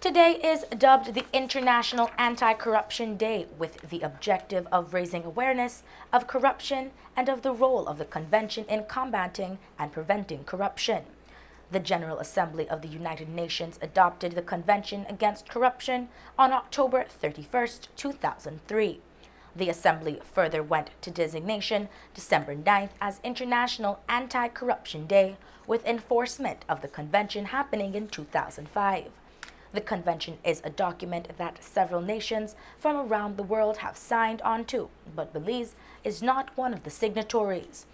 Today is dubbed the International Anti-Corruption Day with the objective of raising awareness of corruption and of the role of the Convention in combating and preventing corruption. The General Assembly of the United Nations adopted the Convention Against Corruption on October 31, 2003. The Assembly further went to designation December 9th as International Anti-Corruption Day, with enforcement of the Convention happening in 2005. The Convention is a document that several nations from around the world have signed on to, but Belize is not one of the signatories.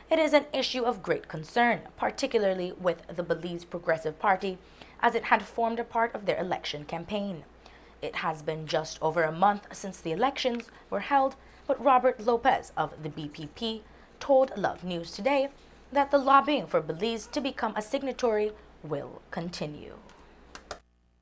It is an issue of great concern, particularly with the Belize Progressive Party, as it had formed a part of their election campaign. It has been just over a month since the elections were held, but Robert Lopez of the BPP told Love News Today that the lobbying for Belize to become a signatory will continue.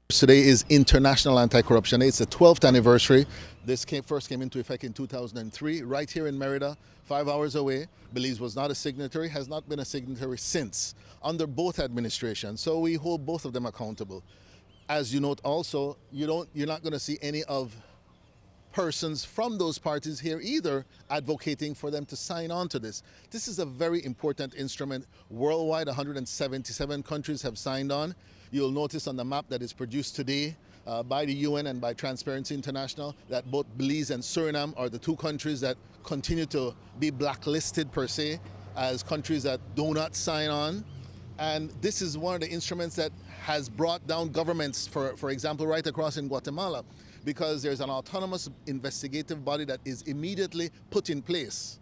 Today is International Anti-Corruption Day. It's the 12th anniversary. This first came into effect in 2003, right here in Merida, 5 hours away. Belize was not a signatory, has not been a signatory since, under both administrations. So we hold both of them accountable. As you note also, you're not going to see any of persons from those parties here either advocating for them to sign on to this. This is a very important instrument. Worldwide, 177 countries have signed on. You'll notice on the map that is produced today by the UN and by Transparency International that both Belize and Suriname are the two countries that continue to be blacklisted per se as countries that do not sign on. And this is one of the instruments that has brought down governments, for example, right across in Guatemala, because there's an autonomous investigative body that is immediately put in place.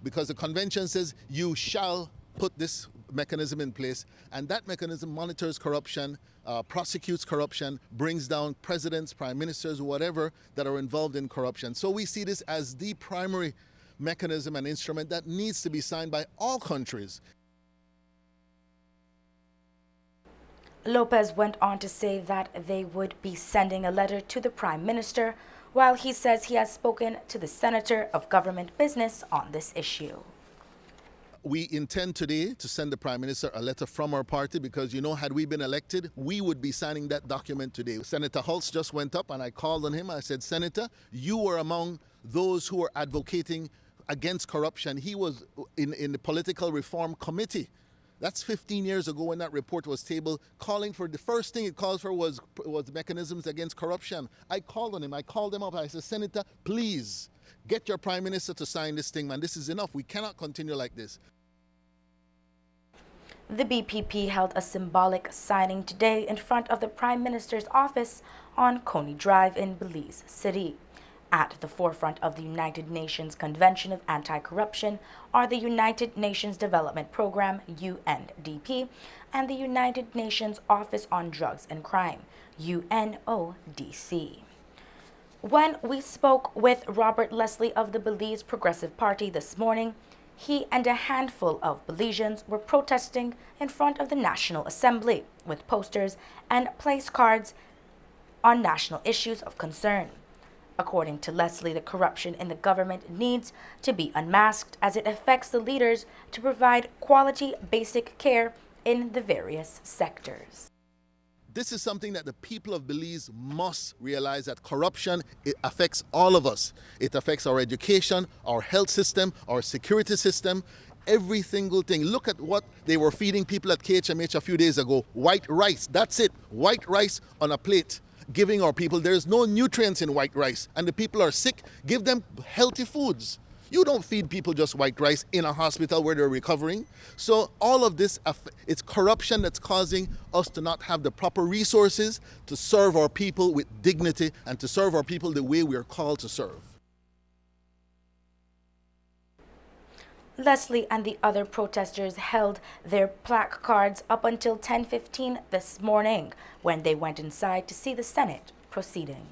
Because the convention says you shall put this mechanism in place, and that mechanism monitors corruption, prosecutes corruption, brings down presidents, prime ministers, whatever that are involved in corruption. So we see this as the primary mechanism and instrument that needs to be signed by all countries. Lopez went on to say that they would be sending a letter to the Prime Minister, while he says he has spoken to the Senator of Government Business on this issue. We intend today to send the Prime Minister a letter from our party because, had we been elected, we would be signing that document today. Senator Holtz just went up and I called on him. I said, Senator, you were among those who were advocating against corruption. He was in the Political Reform Committee. That's 15 years ago when that report was tabled, calling for, the first thing it calls for was mechanisms against corruption. I called on him. I called him up. I said, Senator, please get your Prime Minister to sign this thing, man. This is enough. We cannot continue like this. The BPP held a symbolic signing today in front of the Prime Minister's office on Coney Drive in Belize City. At the forefront of the United Nations Convention of Anti-Corruption are the United Nations Development Program, UNDP, and the United Nations Office on Drugs and Crime, UNODC. When we spoke with Robert Leslie of the Belize Progressive Party this morning, he and a handful of Belizeans were protesting in front of the National Assembly with posters and place cards on national issues of concern. According to Leslie, the corruption in the government needs to be unmasked as it affects the leaders to provide quality basic care in the various sectors. This is something that the people of Belize must realize, that corruption, it affects all of us. It affects our education, our health system, our security system, every single thing. Look at what they were feeding people at KHMH a few days ago. White rice, that's it. White rice on a plate. Giving our people, there's no nutrients in white rice and the people are sick. Give them healthy foods. You don't feed people just white rice in a hospital where they're recovering. So all of this, it's corruption that's causing us to not have the proper resources to serve our people with dignity and to serve our people the way we are called to serve. Leslie and the other protesters held their plaque cards up until 10:15 this morning when they went inside to see the Senate proceeding.